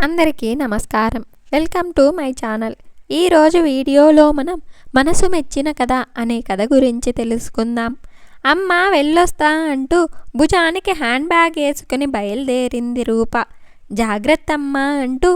అందరికీ నమస్కారం. Welcome to my channel. ఈరోజు వీడియోలో మనం మనసు మెచ్చిన కథ అనే కథ గురించి తెలుసుకుందాం. అమ్మ వెళ్ళొస్తా అంటూ భుజానికి హ్యాండ్ బ్యాగ్ వేసుకుని బయలుదేరింది రూప. జాగ్రత్తమ్మా అంటూ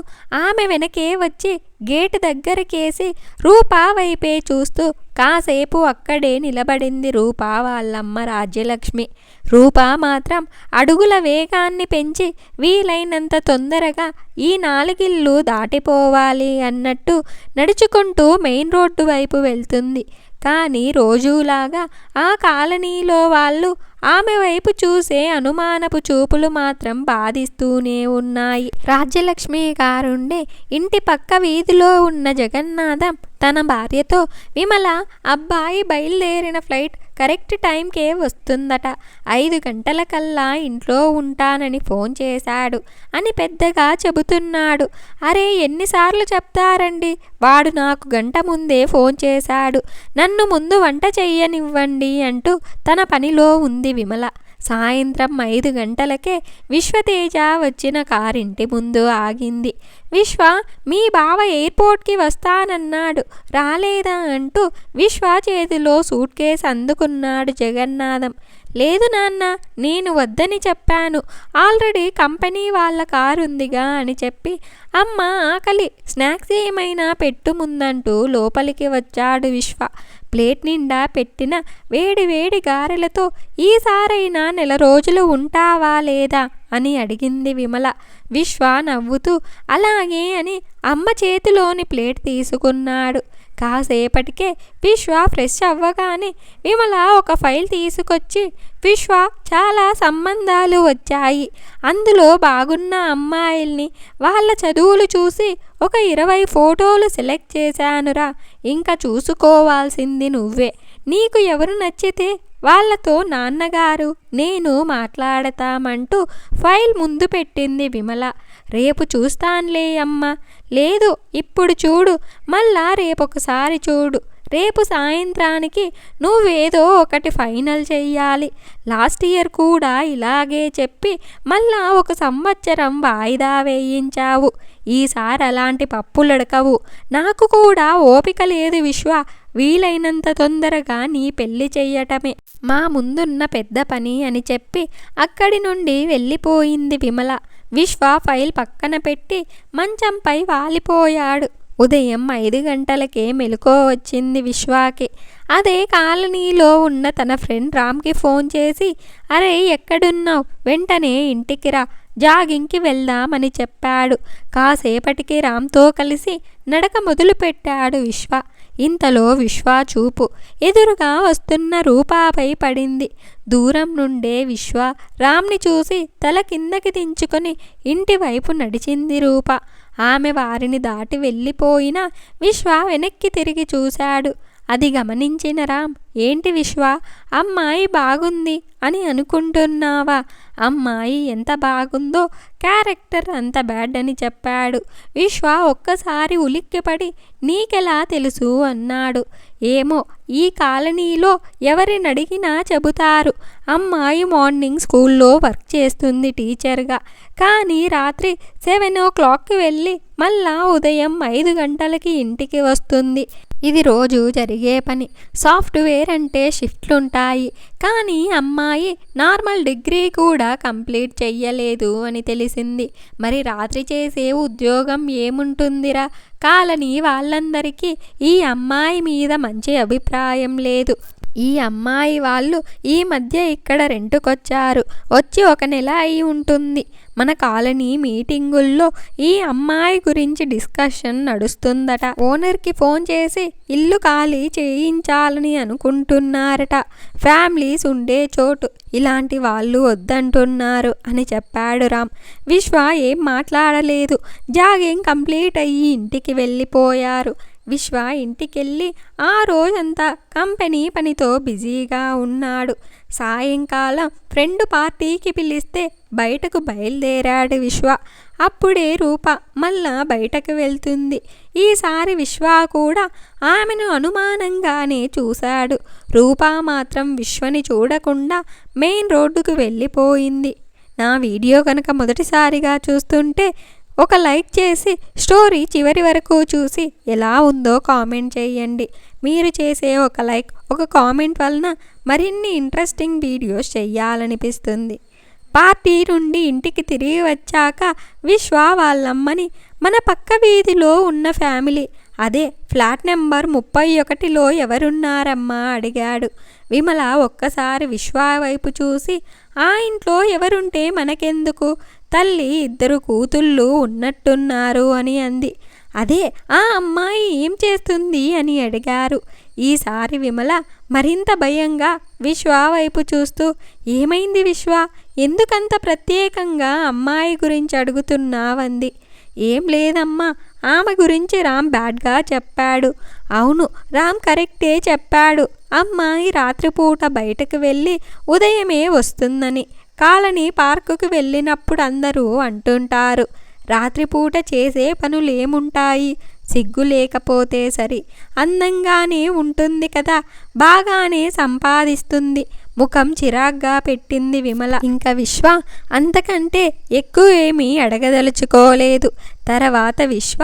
ఆమె వెనకే వచ్చి గేటు దగ్గరకేసి రూపా వైపే చూస్తూ కాసేపు అక్కడే నిలబడింది రూపా వాళ్ళమ్మ రాజ్యలక్ష్మి. రూపా మాత్రం అడుగుల వేగాన్ని పెంచి వీలైనంత తొందరగా ఈ 4 ఇళ్ళు దాటిపోవాలి అన్నట్టు నడుచుకుంటూ మెయిన్ రోడ్డు వైపు వెళ్తుంది. కానీ రోజులాగా ఆ కాలనీలో వాళ్ళు ఆమె వైపు చూసే అనుమానపు చూపులు మాత్రం బాధిస్తూనే ఉన్నాయి. రాజ్యలక్ష్మి గారుండే ఇంటి పక్క వీధిలో ఉన్న జగన్నాథం తన భార్యతో, విమల అబ్బాయి బయలుదేరిన ఫ్లైట్ కరెక్ట్ టైంకే వస్తుందట, 5 గంటలకల్లా ఇంట్లో ఉంటానని ఫోన్ చేశాడు అని పెద్దగా చెబుతున్నాడు. అరే ఎన్నిసార్లు చెప్తారండి, వాడు నాకు గంట ముందే ఫోన్ చేశాడు, నన్ను ముందు వంట చెయ్యనివ్వండి అంటూ తన పనిలో ఉంది విమల. సాయంత్రం 5 గంటలకే విశ్వతేజ వచ్చిన కారింటి ముందు ఆగింది. విశ్వ, మీ బావ ఎయిర్పోర్ట్కి వస్తానన్నాడు, రాలేదా అంటూ విశ్వ చేతిలో సూట్ కేసు అందుకున్నాడు జగన్నాథం. లేదు నాన్న, నేను వద్దని చెప్పాను, ఆల్రెడీ కంపెనీ వాళ్ళ కారు ఉందిగా అని చెప్పి, అమ్మ ఆకలి, స్నాక్స్ ఏమైనా పెట్టు ముందంటూ లోపలికి వచ్చాడు విశ్వ. ప్లేట్ నిండా పెట్టిన వేడి వేడి గారెలతో, ఈసారైనా 1 రోజులు ఉంటావా లేదా అని అడిగింది విమల. విశ్వ నవ్వుతూ అలాగే అని అమ్మ చేతిలోని ప్లేట్ తీసుకున్నాడు. కాసేపటికే విశ్వ ఫ్రెష్ అవ్వగానే విమల ఒక ఫైల్ తీసుకొచ్చి, విశ్వ చాలా సంబంధాలు వచ్చాయి, అందులో బాగున్న అమ్మాయిల్ని వాళ్ళ చదువులు చూసి ఒక 20 ఫోటోలు సెలెక్ట్ చేశానురా, ఇంకా చూసుకోవాల్సింది నువ్వే, నీకు ఎవరు నచ్చితే వాళ్ళతో నాన్నగారు నేను మాట్లాడతామంటూ ఫైల్ ముందు పెట్టింది విమల. రేపు చూస్తాన్లే అమ్మా. లేదు ఇప్పుడు చూడు, మళ్ళా రేపొకసారి చూడు, రేపు సాయంత్రానికి నువ్వేదో ఒకటి ఫైనల్ చెయ్యాలి. లాస్ట్ ఇయర్ కూడా ఇలాగే చెప్పి మళ్ళా 1 సంవత్సరం వాయిదా వేయించావు, ఈసారి అలాంటి పప్పులడకవు, నాకు కూడా ఓపిక లేదు విశ్వ, వీలైనంత తొందరగా నీ పెళ్లి చెయ్యటమే మా ముందున్న పెద్ద పని అని చెప్పి అక్కడి నుండి వెళ్ళిపోయింది విమల. విశ్వ ఫైల్ పక్కన పెట్టి మంచంపై వాలిపోయాడు. ఉదయం 5 గంటలకే మెలకువ వచ్చింది విశ్వాకి. అదే కాలనీలో ఉన్న తన ఫ్రెండ్ రామ్కి ఫోన్ చేసి, అరే ఎక్కడున్నావు, వెంటనే ఇంటికి రా, జాగింగ్కి వెళ్దామని చెప్పాడు. కాసేపటికి రామ్తో కలిసి నడక మొదలుపెట్టాడు విశ్వ. ఇంతలో విశ్వ చూపు ఎదురుగా వస్తున్న రూపాపై పడింది. దూరం నుండే విశ్వ రామ్ని చూసి తల కిందకి దించుకొని ఇంటి వైపు నడిచింది రూప. ఆమె వారిని దాటి వెళ్ళిపోయినా విశ్వ వెనక్కి తిరిగి చూశాడు. అది గమనించిన రామ్, ఏంటి విశ్వ, అమ్మాయి బాగుంది అని అనుకుంటున్నావా, అమ్మాయి ఎంత బాగుందో క్యారెక్టర్ అంత బ్యాడ్ అని చెప్పాడు. విశ్వ ఒక్కసారి ఉలిక్కిపడి, నీకెలా తెలుసు అన్నాడు. ఏమో, ఈ కాలనీలో ఎవరినడిగినా చెబుతారు, అమ్మాయి మార్నింగ్ స్కూల్లో వర్క్ చేస్తుంది టీచర్గా, కానీ రాత్రి 7 o'clockకి వెళ్ళి మళ్ళా ఉదయం 5 గంటలకి ఇంటికి వస్తుంది. ఇది రోజు జరిగే పని. సాఫ్ట్వేర్ అంటే షిఫ్ట్లుంటాయి, కానీ అమ్మాయి నార్మల్ డిగ్రీ కూడా కంప్లీట్ చెయ్యలేదు అని తెలిసింది. మరి రాత్రి చేసే ఉద్యోగం ఏముంటుందిరా? కాలనీ వాళ్ళందరికీ ఈ అమ్మాయి మీద మంచి అభిప్రాయం లేదు. ఈ అమ్మాయి వాళ్ళు ఈ మధ్య ఇక్కడ రెంటుకొచ్చారు, వచ్చి 1 నెల అయి ఉంటుంది. మన కాలనీ మీటింగుల్లో ఈ అమ్మాయి గురించి డిస్కషన్ నడుస్తుందట. ఓనర్కి ఫోన్ చేసి ఇల్లు ఖాళీ చేయించాలని అనుకుంటున్నారట. ఫ్యామిలీస్ ఉండే చోటు, ఇలాంటి వాళ్ళు వద్దంటున్నారు అని చెప్పాడు రామ్. విశ్వ ఏం మాట్లాడలేదు. జాగింగ్ కంప్లీట్ అయ్యి ఇంటికి వెళ్ళిపోయారు. విశ్వ ఇంటికెళ్ళి ఆ రోజంతా కంపెనీ పనితో బిజీగా ఉన్నాడు. సాయంకాలం ఫ్రెండ్ పార్టీకి పిలిస్తే బయటకు బయలుదేరాడు విశ్వ. అప్పుడే రూప మళ్ళా బయటకు వెళ్తుంది. ఈసారి విశ్వ కూడా ఆమెను అనుమానంగానే చూశాడు. రూప మాత్రం విశ్వని చూడకుండా మెయిన్ రోడ్డుకు వెళ్ళిపోయింది. నా వీడియో కనుక మొదటిసారిగా చూస్తుంటే ఒక లైక్ చేసి స్టోరీ చివరి వరకు చూసి ఎలా ఉందో కామెంట్ చేయండి. మీరు చేసే ఒక లైక్, ఒక కామెంట్ వలన మరిన్ని ఇంట్రెస్టింగ్ వీడియోస్ చేయాలనిపిస్తుంది. పార్టీ నుండి ఇంటికి తిరిగి వచ్చాక విశ్వ వాళ్ళమ్మని మన పక్క వీధిలో ఉన్న ఫ్యామిలీ, అదే ఫ్లాట్ నెంబర్ 31లో ఎవరున్నారమ్మా అడిగాడు. విమల ఒక్కసారి విశ్వ వైపు చూసి, ఆ ఇంట్లో ఎవరుంటే మనకెందుకు, తల్లి 2 కూతుళ్ళు ఉన్నట్టున్నారు అని అంది. అదే ఆ అమ్మాయి ఏం చేస్తుంది అని అడిగారు. ఈసారి విమల మరింత భయంగా విశ్వ వైపు చూస్తూ, ఏమైంది విశ్వ, ఎందుకంత ప్రత్యేకంగా అమ్మాయి గురించి అడుగుతున్నావంది. ఏం లేదమ్మా, ఆమె గురించి రామ్ బ్యాడ్గా చెప్పాడు. అవును, రామ్ కరెక్టే చెప్పాడు. అమ్మాయి రాత్రిపూట బయటకు వెళ్ళి ఉదయమే వస్తుందని కాలనీ పార్కుకు వెళ్ళినప్పుడు అందరూ అంటుంటారు. రాత్రిపూట చేసే పనులేముంటాయి, సిగ్గు లేకపోతే సరి, అందంగానే ఉంటుంది కదా, బాగానే సంపాదిస్తుంది. ముఖం చిరాగ్గా పెట్టింది విమల. ఇంకా విశ్వ అంతకంటే ఎక్కువ ఏమీ అడగదలుచుకోలేదు. తర్వాత విశ్వ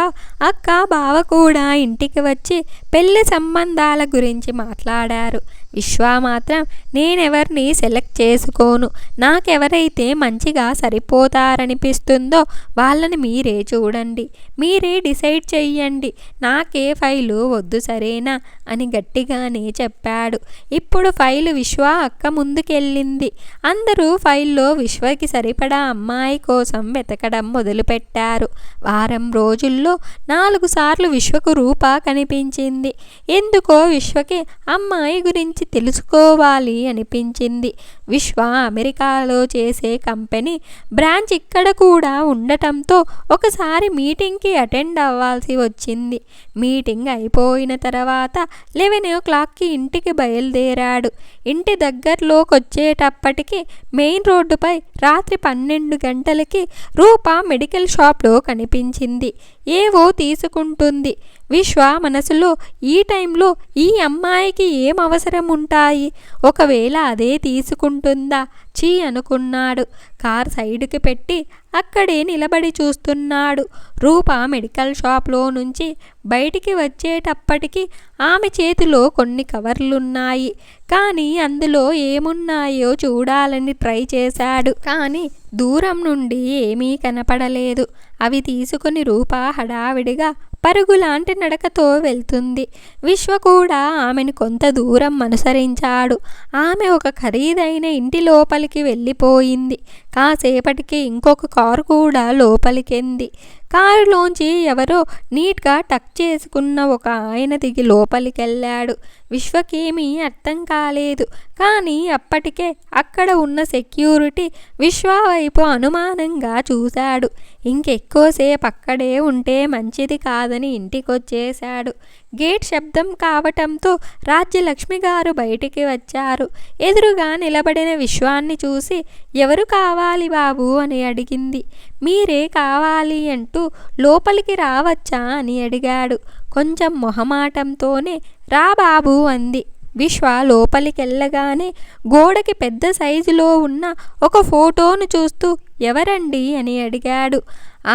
అక్క బావ కూడా ఇంటికి వచ్చి పెళ్లి సంబంధాల గురించి మాట్లాడారు. విశ్వ మాత్రం నేనెవరిని సెలెక్ట్ చేసుకోను, నాకెవరైతే మంచిగా సరిపోతారనిపిస్తుందో వాళ్ళని మీరే చూడండి, మీరే డిసైడ్ చెయ్యండి, నాకే ఫైలు వద్దు సరేనా అని గట్టిగానే చెప్పాడు. ఇప్పుడు ఫైలు విశ్వ అక్క ముందుకెళ్ళింది. అందరూ ఫైల్లో విశ్వకి సరిపడా అమ్మాయి కోసం వెతకడం మొదలుపెట్టారు. వారం రోజుల్లో 4 సార్లు విశ్వకు రూప కనిపించింది. ఎందుకో విశ్వకి అమ్మాయి గురించి తెలుసుకోవాలి అనిపించింది. విశ్వ అమెరికాలో చేసే కంపెనీ బ్రాంచ్ ఇక్కడ కూడా ఉండటంతో ఒకసారి మీటింగ్కి అటెండ్ అవ్వాల్సి వచ్చింది. మీటింగ్ అయిపోయిన తర్వాత 11 o'clockకి ఇంటికి బయలుదేరాడు. ఇంటి దగ్గరలోకి వచ్చేటప్పటికి మెయిన్ రోడ్డుపై రాత్రి 12 గంటలకి రూప మెడికల్ షాప్లో కనిపించింది. ఏవో తీసుకుంటుంది. విశ్వ మనసులో ఈ టైంలో ఈ అమ్మాయికి ఏం అవసరం ఉంటాయి, ఒకవేళ అదే తీసుకుంటుందా చీ అనుకున్నాడు. కార్ సైడ్కి పెట్టి అక్కడే నిలబడి చూస్తున్నాడు. రూప మెడికల్ షాప్లో నుంచి బయటికి వచ్చేటప్పటికి ఆమె చేతిలో కొన్ని కవర్లున్నాయి. కానీ అందులో ఏమున్నాయో చూడాలని ట్రై చేశాడు. కానీ దూరం నుండి ఏమీ కనపడలేదు. అవి తీసుకుని రూప హడావిడిగా పరుగులాంటి నడకతో వెళ్తుంది. విశ్వ కూడా ఆమెను కొంత దూరం అనుసరించాడు. ఆమె ఒక ఖరీదైన ఇంటి లోపలికి వెళ్ళిపోయింది. కాసేపటికి ఇంకొక కారు కూడా లోపలికెంది. కారులోంచి ఎవరో నీట్గా టక్ చేసుకున్న ఒక ఆయన దిగి లోపలికెళ్ళాడు. విశ్వకేమీ అర్థం కాలేదు. కానీ అప్పటికే అక్కడ ఉన్న సెక్యూరిటీ విశ్వ వైపు అనుమానంగా చూశాడు. ఇంకెక్కువసేపు అక్కడే ఉంటే మంచిది కాదని ఇంటికొచ్చేశాడు. గేట్ శబ్దం కావటంతో రాజ్యలక్ష్మి గారు బయటికి వచ్చారు. ఎదురుగా నిలబడిన విశ్వాన్ని చూసి, ఎవరు కావాలి బాబు అని అడిగింది. మీరే కావాలి అంటూ లోపలికి రావచ్చా అని అడిగాడు. కొంచెం మొహమాటంతోనే రా బాబు అంది. విశ్వ లోపలికెళ్ళగానే గోడకి పెద్ద సైజులో ఉన్న ఒక ఫోటోను చూస్తూ ఎవరండి అని అడిగాడు.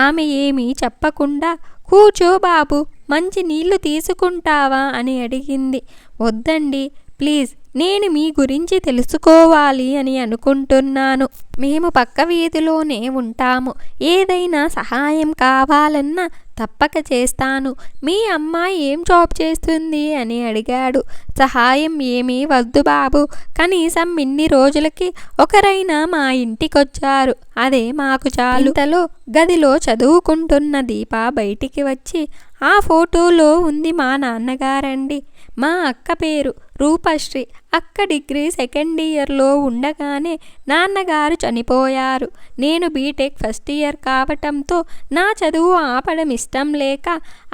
ఆమె ఏమీ చెప్పకుండా కూర్చో బాబు, మంచి నీళ్లు తీసుకుంటావా అని అడిగింది. వద్దండి ప్లీజ్, నేను మీ గురించి తెలుసుకోవాలి అని అనుకుంటున్నాను. మేము పక్క వీధిలోనే ఉంటాము. ఏదైనా సహాయం కావాలన్నా తప్పక చేస్తాను. మీ అమ్మాయి ఏం జాబ్ చేస్తుంది అని అడిగాడు. సహాయం ఏమీ వద్దు బాబు, కనీసం ఇన్ని రోజులకి ఒకరైనా మా ఇంటికొచ్చారు, అదే మాకు చాలు. ఇంతలో గదిలో చదువుకుంటున్న దీప బయటికి వచ్చి, ఆ ఫోటోలో ఉంది మా నాన్నగారండి. మా అక్క పేరు రూపశ్రీ. అక్క డిగ్రీ సెకండ్ ఇయర్లో ఉండగానే నాన్నగారు చనిపోయారు. నేను బీటెక్ ఫస్ట్ ఇయర్ కావటంతో నా చదువు ఆపడం ఇష్టం లేక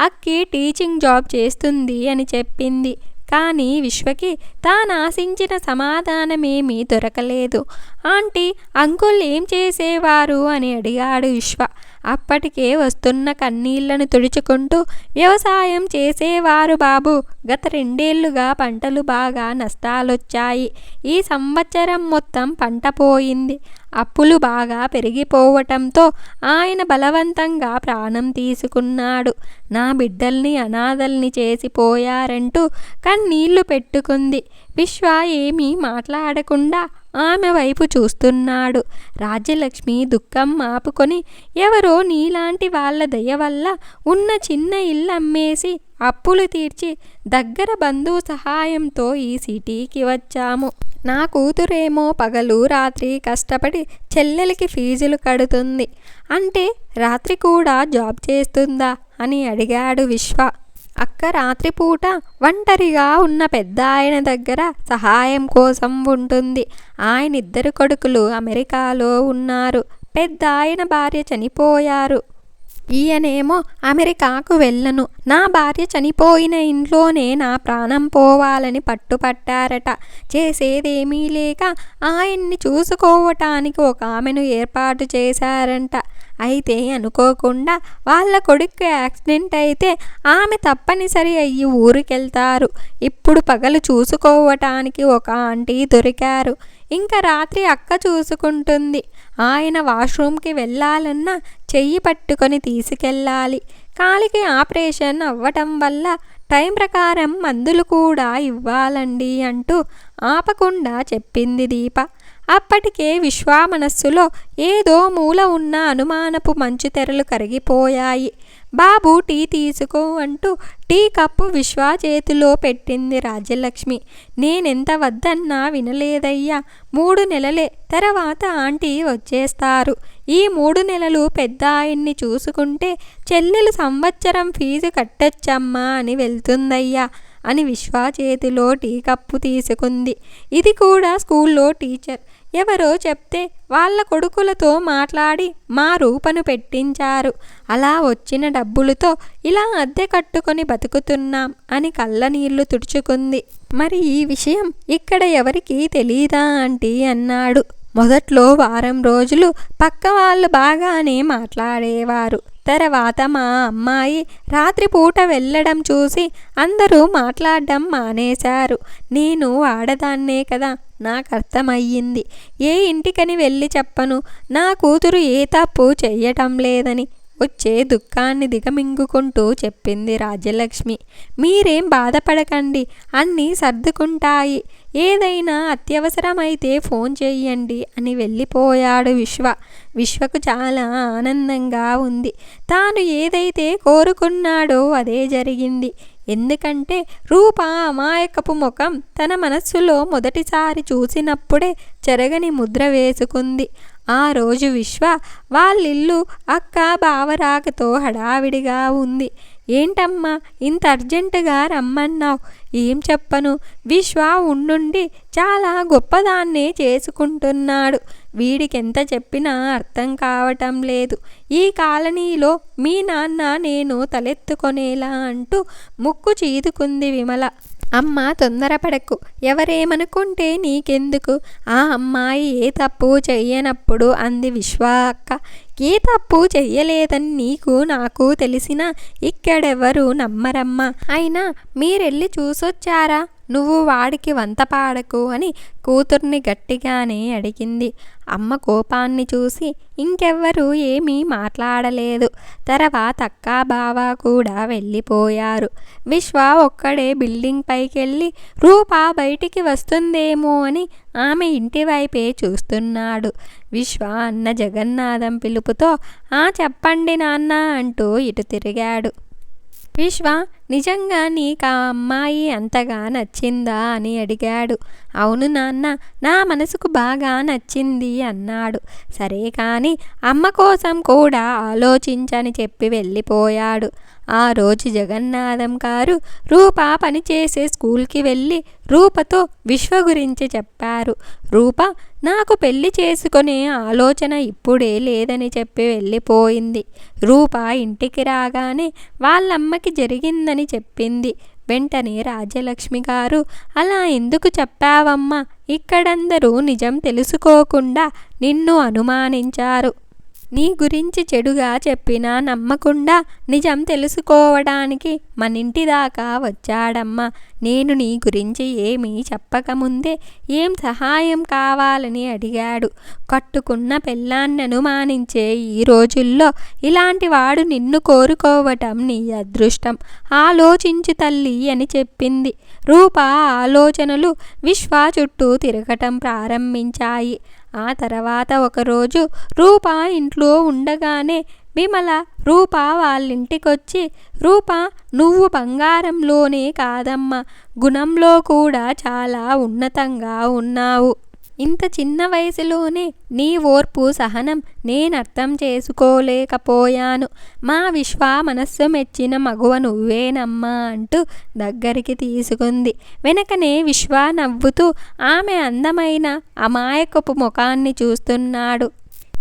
అక్కి టీచింగ్ జాబ్ చేస్తుంది అని చెప్పింది. కానీ విశ్వకి తాను ఆశించిన సమాధానమేమీ దొరకలేదు. ఆంటీ, అంకుల్ ఏం చేసేవారు అని అడిగాడు విశ్వ. అప్పటికే వస్తున్న కన్నీళ్లను తుడుచుకుంటూ, వ్యవసాయం చేసేవారు బాబు. గత 2 ఏళ్లుగా పంటలు బాగా నష్టాలొచ్చాయి. ఈ సంవత్సరం మొత్తం పంట పోయింది. అప్పులు బాగా పెరిగిపోవటంతో ఆయన బలవంతంగా ప్రాణం తీసుకున్నాడు. నా బిడ్డల్ని అనాథల్ని చేసిపోయారంటూ కన్నీళ్లు పెట్టుకుంది. విశ్వ ఏమీ మాట్లాడకుండా ఆమె వైపు చూస్తున్నాడు. రాజ్యలక్ష్మి దుఃఖం ఆపుకొని, ఎవరో నీలాంటి వాళ్ళ దయ వల్ల ఉన్న చిన్న ఇల్లు అమ్మేసి అప్పులు తీర్చి దగ్గర బంధువు సహాయంతో ఈ సిటీకి వచ్చాము. నా కూతురేమో పగలు రాత్రి కష్టపడి చెల్లెలికి ఫీజులు కడుతుంది. అంటే రాత్రి కూడా జాబ్ చేస్తుందా అని అడిగాడు విశ్వ. అక్క రాత్రిపూట ఒంటరిగా ఉన్న పెద్ద ఆయన దగ్గర సహాయం కోసం ఉంటుంది. ఆయన 2 కొడుకులు అమెరికాలో ఉన్నారు. పెద్ద ఆయన భార్య చనిపోయారు. ఈయనేమో అమెరికాకు వెళ్ళను, నా భార్య చనిపోయిన ఇంట్లోనే నా ప్రాణం పోవాలని పట్టుపట్టారట. చేసేదేమీ లేక ఆయన్ని చూసుకోవటానికి ఒక ఆమెను ఏర్పాటు చేశారంట. అయితే అనుకోకుండా వాళ్ళ కొడుకు యాక్సిడెంట్ అయితే ఆమె తప్పనిసరి అయ్యి ఊరికెళ్తారు. ఇప్పుడు పగలు చూసుకోవటానికి ఒక ఆంటీ దొరికారు. ఇంకా రాత్రి అక్క చూసుకుంటుంది. ఆయన వాష్రూమ్కి వెళ్ళాలన్నా చెయ్యి పట్టుకొని తీసుకెళ్ళాలి. కాలికి ఆపరేషన్ అవ్వటం వల్ల టైం ప్రకారం మందులు కూడా ఇవ్వాలండి అంటూ ఆపకుండా చెప్పింది దీప. అప్పటికే విశ్వ మనస్సులో ఏదో మూల ఉన్న అనుమానపు మంచు తెరలు కరిగిపోయాయి. బాబు టీ తీసుకో అంటూ టీ కప్పు విశ్వ చేతిలో పెట్టింది రాజ్యలక్ష్మి. నేనెంత వద్దన్నా వినలేదయ్యా. 3 నెలలే, తర్వాత ఆంటీ వచ్చేస్తారు. ఈ 3 నెలలు పెద్ద ఆయన్ని చూసుకుంటే చెల్లెలు సంవత్సరం ఫీజు కట్టొచ్చమ్మా అని వెళ్తుందయ్యా అని విశ్వ చేతిలో టీ కప్పు తీసుకుంది. ఇది కూడా స్కూల్లో టీచర్ ఎవరో చెప్తే వాళ్ళ కొడుకులతో మాట్లాడి మా రూపను పెట్టించారు. అలా వచ్చిన డబ్బులతో ఇలా అద్దె కట్టుకొని బతుకుతున్నాం అని కళ్ళనీళ్లు తుడుచుకుంది. మరి ఈ విషయం ఇక్కడ ఎవరికీ తెలీదా ఆంటీ అన్నాడు. మొదట్లో వారం రోజులు పక్క వాళ్ళు బాగానే మాట్లాడేవారు. తర్వాత మా అమ్మాయి రాత్రిపూట వెళ్ళడం చూసి అందరూ మాట్లాడడం మానేశారు. నేను ఆడదాన్నే కదా, నాకు అర్థమయ్యింది. ఏ ఇంటికని వెళ్ళి చెప్పను నా కూతురు ఏ తప్పు చెయ్యటం లేదని. వచ్చే దుఃఖాన్ని దిగమింగుకుంటూ చెప్పింది రాజ్యలక్ష్మి. మీరేం బాధపడకండి, అన్నీ సర్దుకుంటాయి. ఏదైనా అత్యవసరమైతే ఫోన్ చెయ్యండి అని వెళ్ళిపోయాడు విశ్వ. విశ్వకు చాలా ఆనందంగా ఉంది. తాను ఏదైతే కోరుకున్నాడో అదే జరిగింది. ఎందుకంటే రూప అమాయకపు ముఖం తన మనస్సులో మొదటిసారి చూసినప్పుడే చెరగని ముద్ర వేసుకుంది. ఆ రోజు విశ్వ వాళ్ళిల్లు అక్క బావరాకతో హడావిడిగా ఉంది. ఏంటమ్మా ఇంత అర్జెంటుగా రమ్మన్నావు? ఏం చెప్పను, విశ్వ ఉండుండి చాలా గొప్పదాన్నే చేసుకుంటున్నాడు. వీడికెంత చెప్పినా అర్థం కావటం లేదు. ఈ కాలనీలో మీ నాన్న నేను తలెత్తుకొనేలా అంటూ ముక్కు చీదుకుంది విమల. అమ్మ తొందరపడకు, ఎవరేమనుకుంటే నీకెందుకు? ఆ అమ్మాయి ఏ తప్పు చెయ్యనప్పుడు అంది విశ్వ అక్క. ఏ తప్పు చెయ్యలేదని నీకు నాకు తెలిసినా ఇక్కడెవరు నమ్మరమ్మా. అయినా మీరెళ్ళి చూసొచ్చారా? నువ్వు వాడికి వంత పాడకు అని కూతుర్ని గట్టిగానే అడిగింది. అమ్మ కోపాన్ని చూసి ఇంకెవ్వరూ ఏమీ మాట్లాడలేదు. తర్వాత అక్క బావ కూడా వెళ్ళిపోయారు. విశ్వ ఒక్కడే బిల్డింగ్ పైకెళ్ళి రూప బయటికి వస్తుందేమో అని ఆమె ఇంటి వైపే చూస్తున్నాడు. విశ్వ అన్న జగన్నాథం పిలుపుతో చెప్పండి నాన్న అంటూ ఇటు తిరిగాడు. విశ్వ నిజంగా నీకు ఆ అమ్మాయి అంతగా నచ్చిందా అని అడిగాడు. అవును నాన్న, నా మనసుకు బాగా నచ్చింది అన్నాడు. సరే కానీ అమ్మ కోసం కూడా ఆలోచించని చెప్పి వెళ్ళిపోయాడు. ఆ రోజు జగన్నాథం గారు రూప పనిచేసే స్కూల్కి వెళ్ళి రూపతో విశ్వ గురించి చెప్పారు. రూప నాకు పెళ్లి చేసుకునే ఆలోచన ఇప్పుడే లేదని చెప్పి వెళ్ళిపోయింది. రూప ఇంటికి రాగానే వాళ్ళమ్మకి జరిగిందని చెప్పింది. వెంటనే రాజ్యలక్ష్మి గారు, అలా ఎందుకు చెప్పావమ్మా? ఇక్కడందరూ నిజం తెలుసుకోకుండా నిన్ను అనుమానించారు. నీ గురించి చెడుగా చెప్పినా నమ్మకుండా నిజం తెలుసుకోవడానికి మనింటి దాకా వచ్చాడమ్మా. నేను నీ గురించి ఏమీ చెప్పకముందే ఏం సహాయం కావాలని అడిగాడు. కట్టుకున్న పెళ్ళాన్ని అనుమానించే ఈ రోజుల్లో ఇలాంటి వాడు నిన్ను కోరుకోవటం నీ అదృష్టం. ఆలోచించు తల్లి అని చెప్పింది. రూప ఆలోచనలు విశ్వ చుట్టూ తిరగటం ప్రారంభించాయి. ఆ తర్వాత ఒకరోజు రూప ఇంట్లో ఉండగానే విమల రూప వాళ్ళింటికొచ్చి, రూప నువ్వు బంగారంలోనే కాదమ్మా, గుణంలో కూడా చాలా ఉన్నతంగా ఉన్నావు. ఇంత చిన్న వయసులోనే నీ ఓర్పు సహనం నేనర్థం చేసుకోలేకపోయాను. మా విశ్వ మనస్సు మెచ్చిన మగువ నువ్వేనమ్మా అంటూ దగ్గరికి తీసుకుంది. వెనకనే విశ్వ నవ్వుతూ ఆమె అందమైన అమాయకపు ముఖాన్ని చూస్తున్నాడు.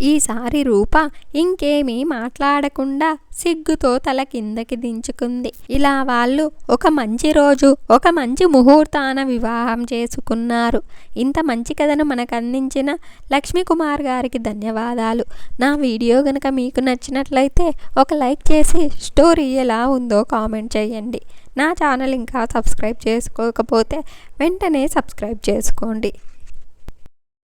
ఈసారి రూప ఇంకేమీ మాట్లాడకుండా సిగ్గుతో తల కిందకి దించుకుంది. ఇలా వాళ్ళు ఒక మంచి రోజు ఒక మంచి ముహూర్తాన వివాహం చేసుకున్నారు. ఇంత మంచి కథను మనకు అందించిన లక్ష్మీకుమార్ గారికి ధన్యవాదాలు. నా వీడియో కనుక మీకు నచ్చినట్లయితే ఒక లైక్ చేసి స్టోరీ ఎలా ఉందో కామెంట్ చేయండి. నా ఛానల్ ఇంకా సబ్స్క్రైబ్ చేసుకోకపోతే వెంటనే సబ్స్క్రైబ్ చేసుకోండి.